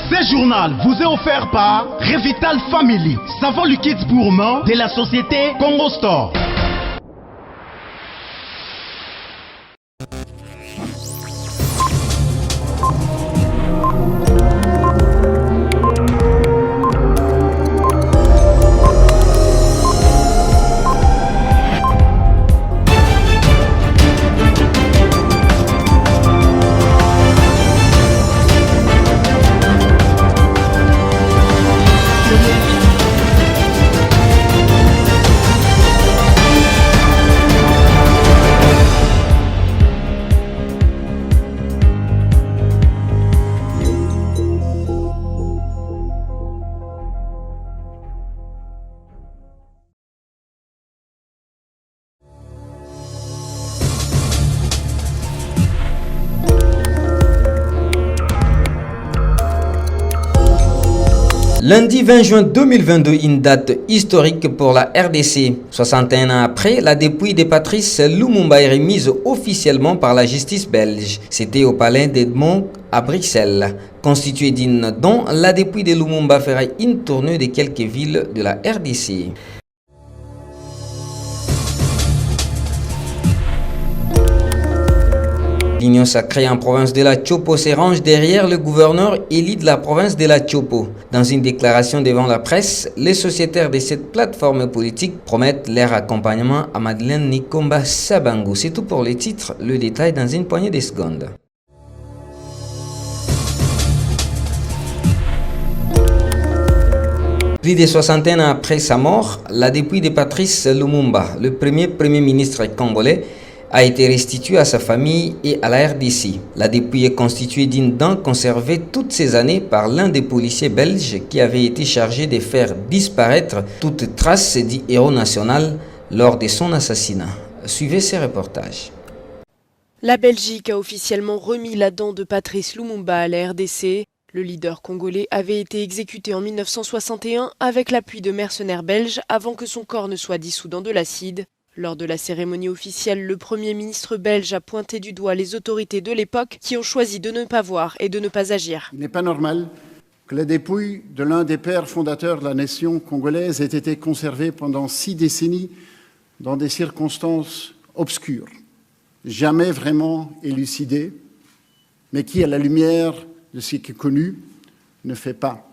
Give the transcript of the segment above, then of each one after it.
Ce journal vous est offert par Revital Family, savon liquide pour main de la société Congo Store. Lundi 20 juin 2022, une date historique pour la RDC. 61 ans après, la dépouille de Patrice Lumumba est remise officiellement par la justice belge. C'était au palais d'Edmond à Bruxelles. Constitué d'une dont la dépouille de Lumumba fera une tournée de quelques villes de la RDC. L'Union sacrée en province de la Chopo se range derrière le gouverneur élu de la province de la Chopo. Dans une déclaration devant la presse, les sociétaires de cette plateforme politique promettent leur accompagnement à Madeleine Nikomba Sabangu. C'est tout pour les titres, le détail dans une poignée de secondes. Plus de 60 ans après sa mort, la dépouille de Patrice Lumumba, le premier ministre congolais, a été restituée à sa famille et à la RDC. La dépouille est constituée d'une dent conservée toutes ces années par l'un des policiers belges qui avait été chargé de faire disparaître toute trace du héros national lors de son assassinat. Suivez ces reportages. La Belgique a officiellement remis la dent de Patrice Lumumba à la RDC. Le leader congolais avait été exécuté en 1961 avec l'appui de mercenaires belges avant que son corps ne soit dissous dans de l'acide. Lors de la cérémonie officielle, le Premier ministre belge a pointé du doigt les autorités de l'époque qui ont choisi de ne pas voir et de ne pas agir. Il n'est pas normal que la dépouille de l'un des pères fondateurs de la nation congolaise ait été conservée pendant 6 décennies dans des circonstances obscures, jamais vraiment élucidées, mais qui, à la lumière de ce qui est connu, ne fait pas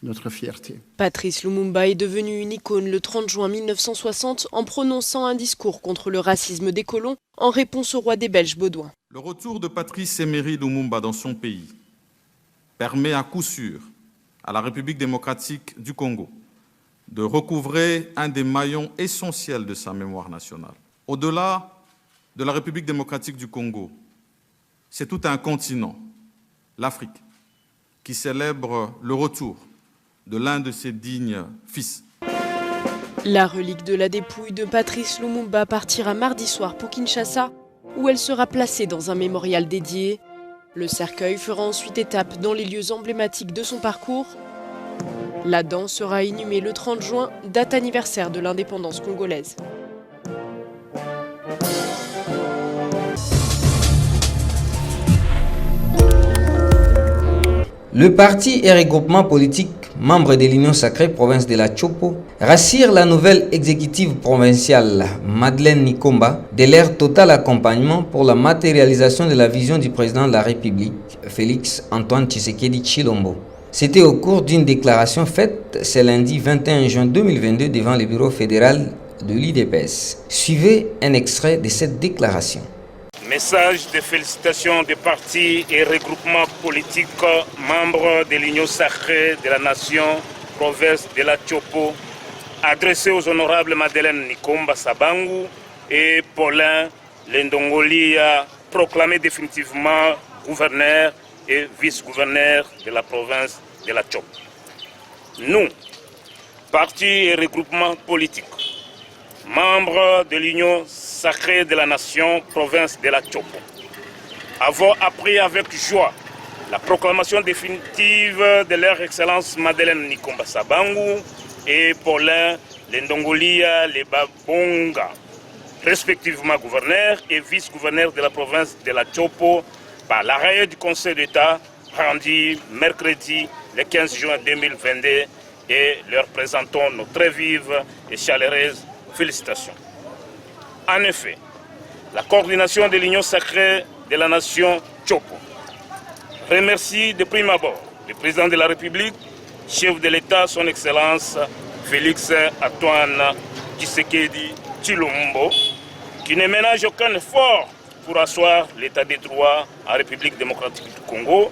notre fierté. Patrice Lumumba est devenu une icône le 30 juin 1960 en prononçant un discours contre le racisme des colons en réponse au roi des Belges Baudouin. Le retour de Patrice Emery Lumumba dans son pays permet à coup sûr à la République démocratique du Congo de recouvrer un des maillons essentiels de sa mémoire nationale. Au-delà de la République démocratique du Congo, c'est tout un continent, l'Afrique, qui célèbre le retour de l'un de ses dignes fils. La relique de la dépouille de Patrice Lumumba partira mardi soir pour Kinshasa, où elle sera placée dans un mémorial dédié. Le cercueil fera ensuite étape dans les lieux emblématiques de son parcours. La dent sera inhumée le 30 juin, date anniversaire de l'indépendance congolaise. Le parti et regroupement politique membre de l'Union sacrée province de la Chopo rassure la nouvelle exécutive provinciale Madeleine Nikomba de leur total accompagnement pour la matérialisation de la vision du président de la République, Félix Antoine Tshisekedi Tshilombo. C'était au cours d'une déclaration faite ce lundi 21 juin 2022 devant le bureau fédéral de l'UDPS. Suivez un extrait de cette déclaration. Message de félicitations des partis et regroupements politiques membres de l'Union sacrée de la nation, province de la Chopo, adressé aux honorables Madeleine Nikomba Sabangu et Paulin Lendongolia, proclamés définitivement gouverneur et vice-gouverneur de la province de la Chopo. Nous, partis et regroupements politiques, membres de l'Union sacrée de la nation, province de la Chopo, avons appris avec joie la proclamation définitive de leur Excellence Madeleine Nikomba Sabangu et Paulin Lendongolia Lebabonga, respectivement gouverneur et vice-gouverneur de la province de la Chopo, par l'arrêt du Conseil d'État rendu mercredi le 15 juin 2022 et leur présentons nos très vives et chaleureuses félicitations. En effet, la coordination de l'Union sacrée de la nation Chopo remercie de prime abord le président de la République, chef de l'État, son Excellence Félix Antoine Tshisekedi Tshilombo, qui ne ménage aucun effort pour asseoir l'état des droits en République démocratique du Congo,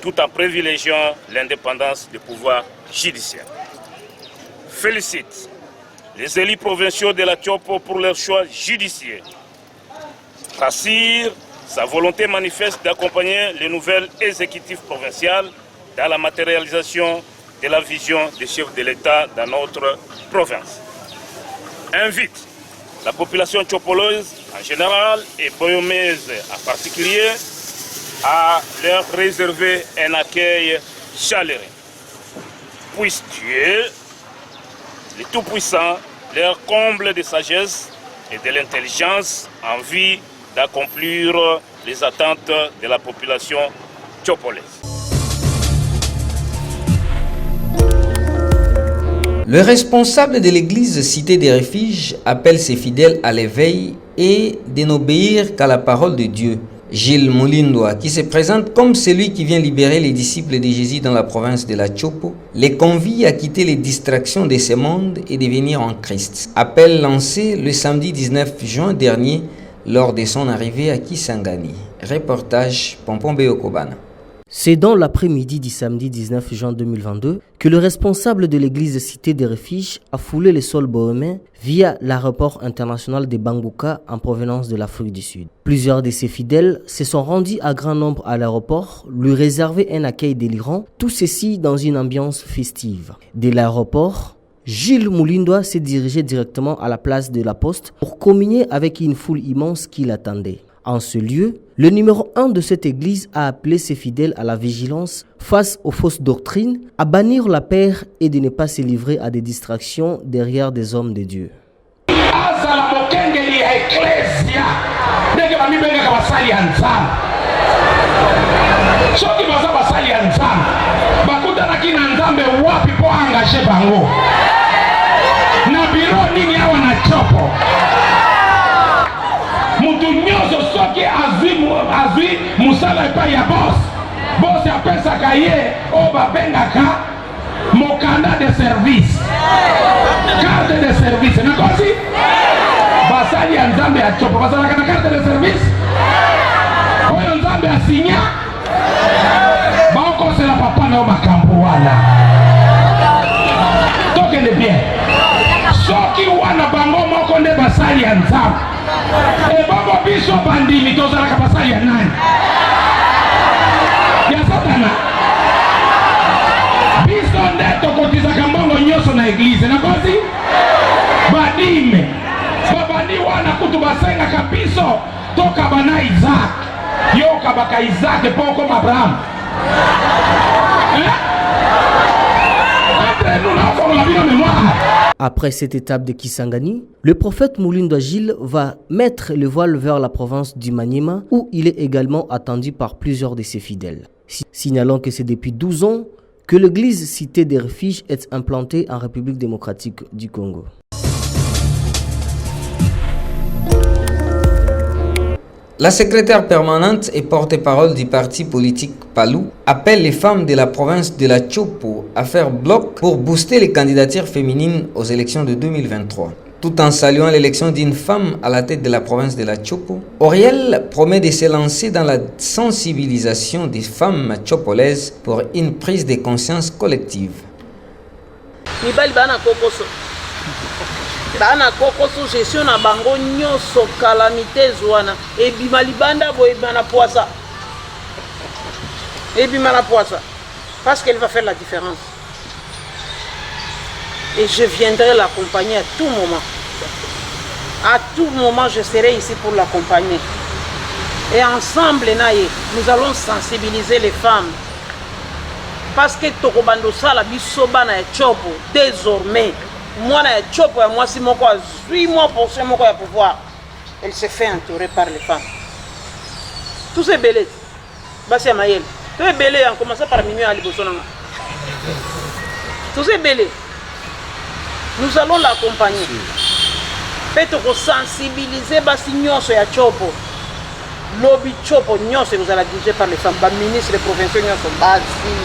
tout en privilégiant l'indépendance du pouvoir judiciaire. Félicite les élus provinciaux de la Chopo pour leur choix judiciaire. Rassure sa volonté manifeste d'accompagner les nouvelles exécutives provinciales dans la matérialisation de la vision des chefs de l'État dans notre province. Invite la population chopoloise en général et boyomaise en particulier à leur réserver un accueil chaleureux. Puisse Dieu, le Tout-Puissant, leur comble de sagesse et de l'intelligence en vue d'accomplir les attentes de la population chopolaise. Le responsable de l'église Cité des Refuges appelle ses fidèles à l'éveil et de n'obéir qu'à la parole de Dieu. Gilles Mulindwa, qui se présente comme celui qui vient libérer les disciples de Jésus dans la province de la Chopo, les convie à quitter les distractions de ce monde et de venir en Christ. Appel lancé le samedi 19 juin dernier lors de son arrivée à Kisangani. Reportage Pompon Beokobana. C'est dans l'après-midi du samedi 19 juin 2022 que le responsable de l'église Cité des Refuges a foulé le sol bohémien via l'aéroport international de Bangbuka en provenance de l'Afrique du Sud. Plusieurs de ses fidèles se sont rendus à grand nombre à l'aéroport, lui réserver un accueil délirant, tout ceci dans une ambiance festive. Dès l'aéroport, Gilles Mulindwa s'est dirigé directement à la place de la Poste pour communier avec une foule immense qui l'attendait. En ce lieu, le numéro 1 de cette église a appelé ses fidèles à la vigilance face aux fausses doctrines, à bannir la paix et de ne pas se livrer à des distractions derrière des hommes de Dieu. Mutu nyoso soki azwi musala epai ya boss apesaka ye oyo babengaka mokanda de service, carte de service. Nakosi basali ya nzambe ya Chopo basalaka na carte de service oyo nzambe asinya baokosela papa na makambo wana. Tokende bien soki wana bango moko nde basali ya nzambe e bongo biso bandimi tozalaka basali ya nani? Ya Satana. Biso nde tokotizaka mbongo nyonso na eglize. Nakosi badime babandi wana kutu basengaka biso tokaba na Isaac, yokabaka Isaac mpo okoma Abraham. Après cette étape de Kisangani, le prophète Mulindwa Gilles va mettre le voile vers la province du Maniema où il est également attendu par plusieurs de ses fidèles. Signalons que c'est depuis 12 ans que l'église Cité des Refuges est implantée en République démocratique du Congo. La secrétaire permanente et porte-parole du parti politique Palou appelle les femmes de la province de la Chopo à faire bloc pour booster les candidatures féminines aux élections de 2023. Tout en saluant l'élection d'une femme à la tête de la province de la Chopo, Auriel promet de se lancer dans la sensibilisation des femmes chopolaises pour une prise de conscience collective. Bana kokoso gestion na bango nyoso calamité zwana ebima libanda bo ebima na poisa parce qu'elle va faire la différence et je viendrai l'accompagner à tout moment je serai ici pour l'accompagner et ensemble nous allons sensibiliser les femmes parce que tokobando sala biso bana ya Chopo désormais moi na Chopo moi si moko azui moi pour ce moko ya pouvoir elle se fait entourer par les femmes tous ces belés basi ya mayel Tu es belé, on commence par minuit à Libosonanga. Tu es belé. Nous allons l'accompagner. Faites-vous sensibiliser basi nyonso ya chopo. Lobby chopo nyonso vous allez dirigé par les femmes, les ministres, les provinciaux nyonso basi.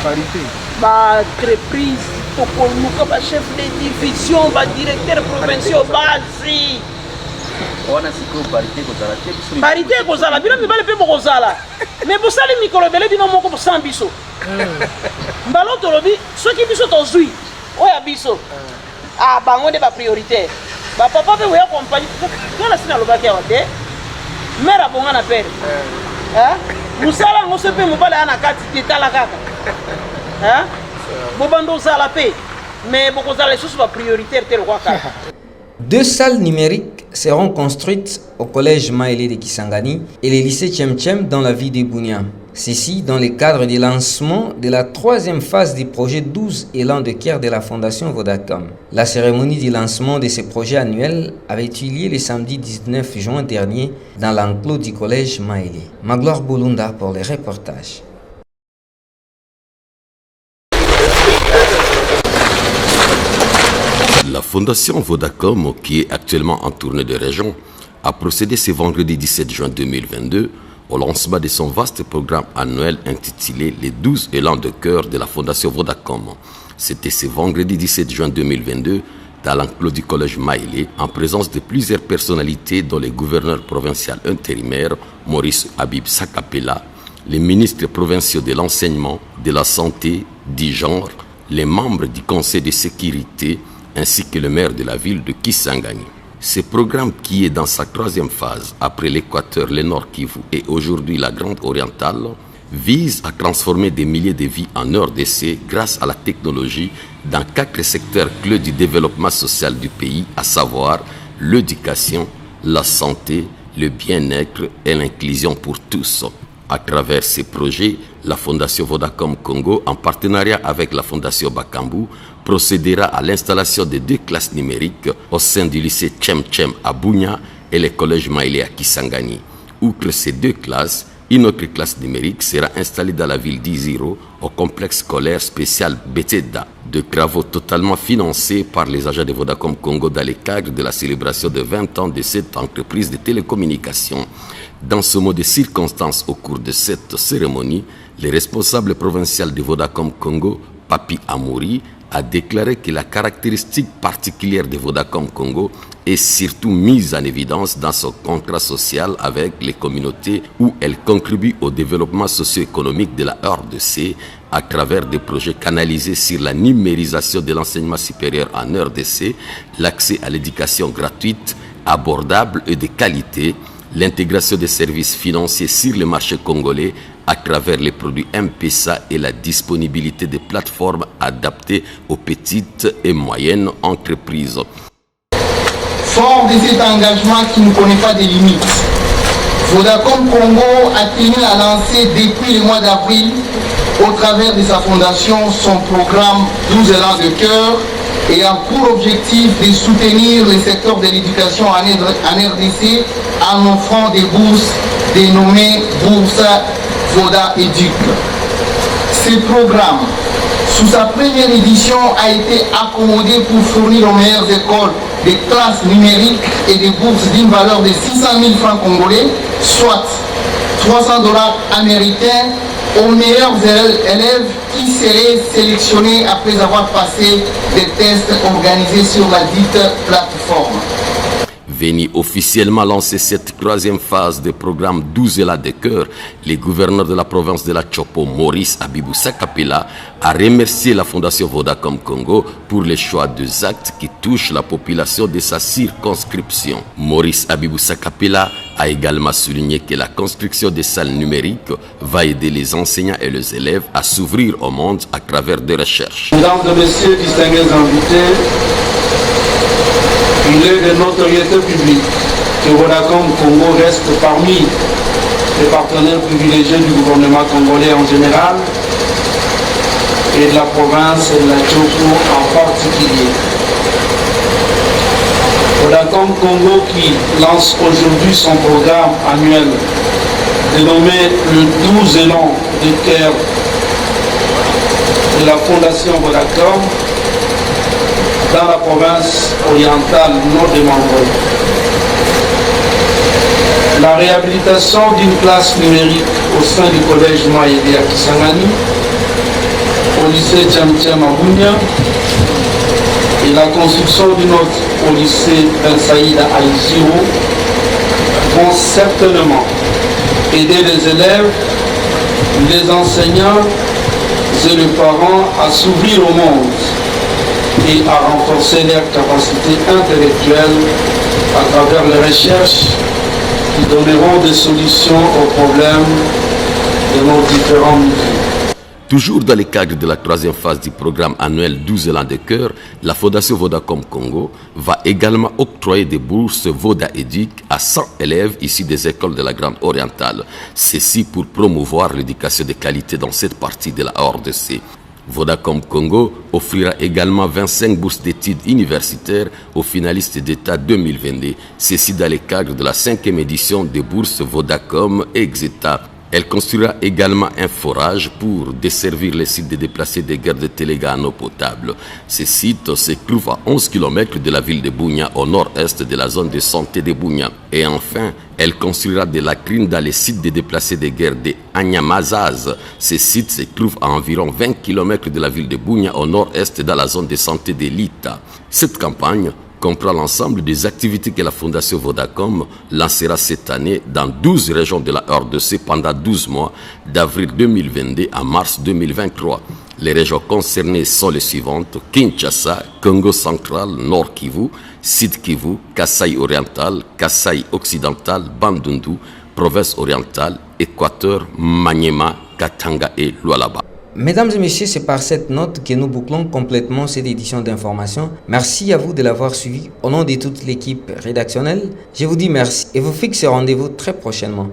Parité. Ba entreprise, tokoluka ba chef de division, ba directeur provinciaux basi. On a siko parité kozala te. Parité kozala, bino mibale pe bokozala. Mais vous savez mikolo belé bino moko pour 100 biso. Mbalo tolobi, ceux qui biso tozui, oya biso. Ah, bango de ba prioritaire. Ba papa pe oya compagnie. Kala sina lobaki awa te. Mera bonga na pere. Hein? Musala ngo sepe mobale ana kati tetala kaka. Hein? Bobando zala pe. Mais bokozala les choses ba prioritaire tel quoi kaka. 2 salles numériques seront construites au collège Maélé de Kisangani et le lycée Tchem dans la ville de Bunia. Ceci dans le cadre du lancement de la 3e phase du projet 12 élans de cœur de la Fondation Vodacom. La cérémonie du lancement de ce projet annuel avait eu lieu le samedi 19 juin dernier dans l'enclos du collège Maélé. Magloire Boulunda pour les reportages. La Fondation Vodacom, qui est actuellement en tournée de région, a procédé ce vendredi 17 juin 2022 au lancement de son vaste programme annuel intitulé Les 12 élans de cœur de la Fondation Vodacom. C'était ce vendredi 17 juin 2022 dans l'enclos du collège Maélé, en présence de plusieurs personnalités dont le gouverneur provincial intérimaire Maurice Habib Sakapela, les ministres provinciaux de l'enseignement, de la santé, du genre, les membres du conseil de sécurité, ainsi que le maire de la ville de Kisangani. Ce programme, qui est dans sa 3e phase, après l'Équateur, le Nord Kivu et aujourd'hui la Grande Orientale, vise à transformer des milliers de vies en heures d'essai grâce à la technologie dans 4 secteurs clés du développement social du pays, à savoir l'éducation, la santé, le bien-être et l'inclusion pour tous. À travers ces projets, la Fondation Vodacom Congo, en partenariat avec la Fondation Bakambu, procédera à l'installation de 2 classes numériques au sein du lycée Tchem à Bunia et le collège Maélé à Kisangani. Outre ces 2 classes, une autre classe numérique sera installée dans la ville d'Iziro au complexe scolaire spécial Beteda. 2 travaux totalement financés par les agents de Vodacom Congo dans le cadre de la célébration de 20 ans de cette entreprise de télécommunications. Dans ce mot de circonstance, au cours de cette cérémonie, le responsable provincial de Vodacom Congo, Papi Amouri, a déclaré que la caractéristique particulière de Vodacom Congo est surtout mise en évidence dans son contrat social avec les communautés où elle contribue au développement socio-économique de la RDC à travers des projets canalisés sur la numérisation de l'enseignement supérieur en RDC, l'accès à l'éducation gratuite, abordable et de qualité, l'intégration des services financiers sur le marché congolais à travers les produits M-Pesa et la disponibilité des plateformes adaptées aux petites et moyennes entreprises. Fort de cet engagement qui ne connaît pas de limites, Vodacom Congo a tenu à lancer depuis le mois d'avril, au travers de sa fondation, son programme 12 élans de cœur et a pour objectif de soutenir le secteur de l'éducation en RDC en offrant des bourses dénommées Bourse Voda Éduc. Ce programme, sous sa première édition, a été accommodé pour fournir aux meilleures écoles des classes numériques et des bourses d'une valeur de 600 000 francs congolais, soit 300 $ américains, aux meilleurs élèves qui seraient sélectionnés après avoir passé des tests organisés sur la dite plateforme. Venu officiellement lancer cette 3e phase du programme 12 élans de cœur, le gouverneur de la province de la Chopo, Maurice Abibou Sakapela, a remercié la Fondation Vodacom Congo pour le choix des actes qui touchent la population de sa circonscription. Maurice Abibou Sakapela a également souligné que la construction des salles numériques va aider les enseignants et les élèves à s'ouvrir au monde à travers des recherches. Mesdames et messieurs, distingués invités, il est de notoriété publique que Vodacom Congo reste parmi les partenaires privilégiés du gouvernement congolais en général et de la province de la Chopo en particulier. Vodacom Congo qui lance aujourd'hui son programme annuel dénommé le 12 élan de cœur de la Fondation Vodacom dans la province orientale nord de Mambwe. La réhabilitation d'une classe numérique au sein du collège Maïdé à Kisangani, au lycée Tchamtcha Mabunya, et la construction d'une autre au lycée Ben Saïd à Aïsiro vont certainement aider les élèves, les enseignants et les parents à s'ouvrir au monde et à renforcer leurs capacités intellectuelles à travers les recherches qui donneront des solutions aux problèmes de nos différents milieux. Toujours dans le cadre de la troisième phase du programme annuel 12 élans de cœur, la Fondation Vodacom Congo va également octroyer des bourses Voda Éduc à 100 élèves issus des écoles de la Grande Orientale. Ceci pour promouvoir l'éducation de qualité dans cette partie de la RDC. Vodacom Congo offrira également 25 bourses d'études universitaires aux finalistes d'État 2022. Ceci dans le cadre de la 5e édition des bourses Vodacom Exeta. Elle construira également un forage pour desservir les sites de déplacés de guerre de Téléga en eau potable. Ce site se trouve à 11 km de la ville de Bunia, au nord-est de la zone de santé de Bunia. Et enfin, elle construira des latrines dans les sites de déplacés de guerre de Anyamazaz. Ce site se trouve à environ 20 km de la ville de Bunia, au nord-est dans la zone de santé de Lita. Cette campagne comprend l'ensemble des activités que la Fondation Vodacom lancera cette année dans 12 régions de la RDC pendant 12 mois, d'avril 2022 à mars 2023. Les régions concernées sont les suivantes: Kinshasa, Congo central, Nord Kivu, Sud Kivu, Kasaï oriental, Kasaï occidental, Bandundu, province orientale, Équateur, Maniema, Katanga et Lualaba. Mesdames et messieurs, c'est par cette note que nous bouclons complètement cette édition d'information. Merci à vous de l'avoir suivi. Au nom de toute l'équipe rédactionnelle, je vous dis merci et vous fixe rendez-vous très prochainement.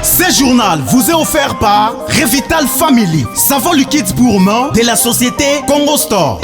Ce journal vous est offert par Revital Family, savon liquide gourmand de la société Congo Store.